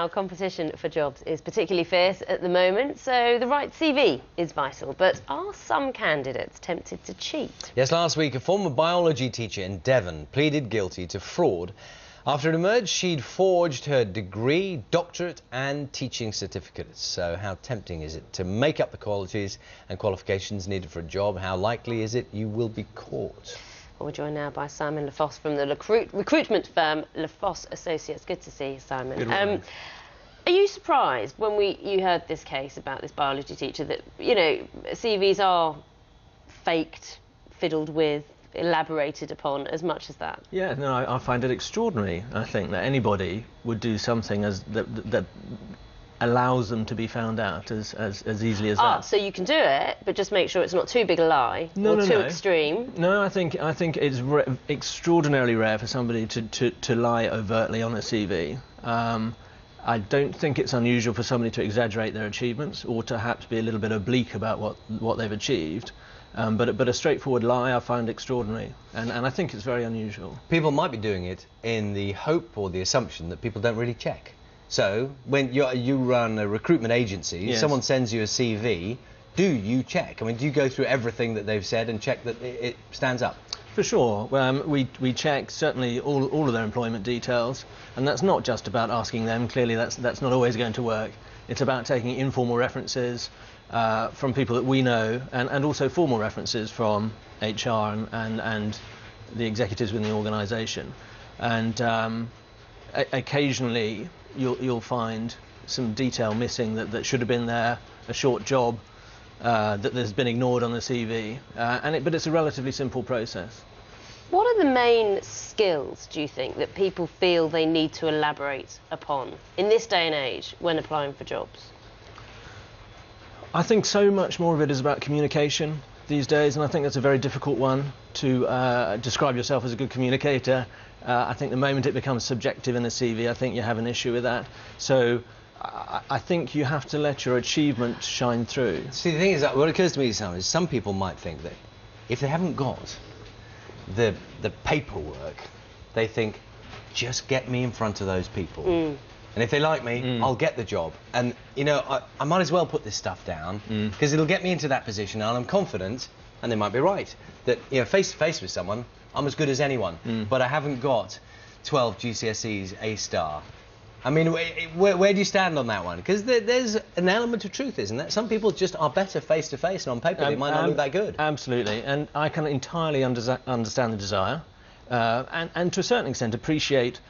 Now, competition for jobs is particularly fierce at the moment, so the right CV is vital. But are some candidates tempted to cheat? Yes, last week a former biology teacher in Devon pleaded guilty to fraud after it emerged she'd forged her degree, doctorate and teaching certificates. So how tempting is it to make up the qualities and qualifications needed for a job? How likely is it you will be caught? Well, we're joined now by Simon Lafosse from the recruitment firm Lafosse Associates. Good to see you, Simon. Good morning. Are you surprised when you heard this case about this biology teacher that, you know, CVs are faked, fiddled with, elaborated upon as much as that? Yeah, no, I find it extraordinary. I think that anybody would do something that allows them to be found out as easily as that. So you can do it, but just make sure it's not too big a lie or too extreme. No, I think it's extraordinarily rare for somebody to lie overtly on a CV. I don't think it's unusual for somebody to exaggerate their achievements or to perhaps be a little bit oblique about what they've achieved. But a straightforward lie I find extraordinary, and I think it's very unusual. People might be doing it in the hope or the assumption that people don't really check. So when you run a recruitment agency, yes. Someone sends you a CV, do you check? I mean, do you go through everything that they've said and check that it stands up? For sure. We check certainly all of their employment details, and that's not just about asking them. Clearly that's not always going to work. It's about taking informal references from people that we know, and also formal references from HR and the executives within the organisation. And occasionally you'll find some detail missing that should have been there, a short job that has been ignored on the CV, but it's a relatively simple process. What are the main skills, do you think, that people feel they need to elaborate upon in this day and age when applying for jobs? I think so much more of it is about communication these days, and I think that's a very difficult one to describe yourself as a good communicator. I think the moment it becomes subjective in a CV, I think you have an issue with that. So I think you have to let your achievements shine through. See, the thing is that what occurs to me is some people might think that if they haven't got the paperwork, they think, just get me in front of those people. And if they like me, I'll get the job. And, you know, I might as well put this stuff down because it'll get me into that position, and I'm confident, and they might be right, that, you know, face to face with someone, I'm as good as anyone, but I haven't got 12 GCSEs A-star. I mean, where do you stand on that one? Because there's an element of truth, isn't there? Some people just are better face to face, and on paper they might not look that good. Absolutely, and I can entirely understand the desire, and to a certain extent appreciate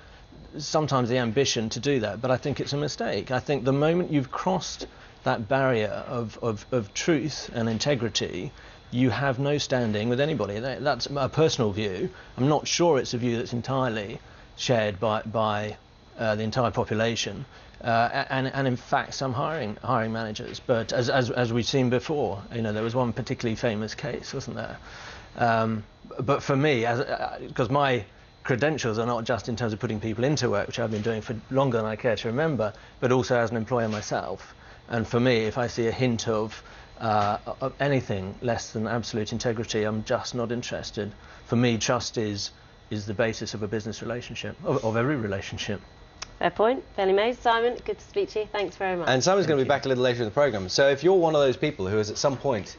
sometimes the ambition to do that, but I think it's a mistake. I think the moment you've crossed that barrier of truth and integrity, you have no standing with anybody. That's a personal view. I'm not sure it's a view that's entirely shared by the entire population, and in fact some hiring managers. But as we've seen before, you know, there was one particularly famous case, wasn't there? But for me, because my credentials are not just in terms of putting people into work, which I've been doing for longer than I care to remember, but also as an employer myself. And for me, if I see a hint of anything less than absolute integrity, I'm just not interested. For me, trust is the basis of a business relationship, of every relationship. Fair point, fairly made. Simon, good to speak to you. Thanks very much. And Simon's going to be back a little later in the programme. So if you're one of those people who has at some point,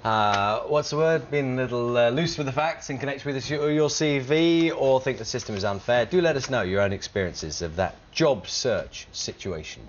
what's the word, been a little loose with the facts in connection with your CV, or think the system is unfair, do let us know your own experiences of that job search situation.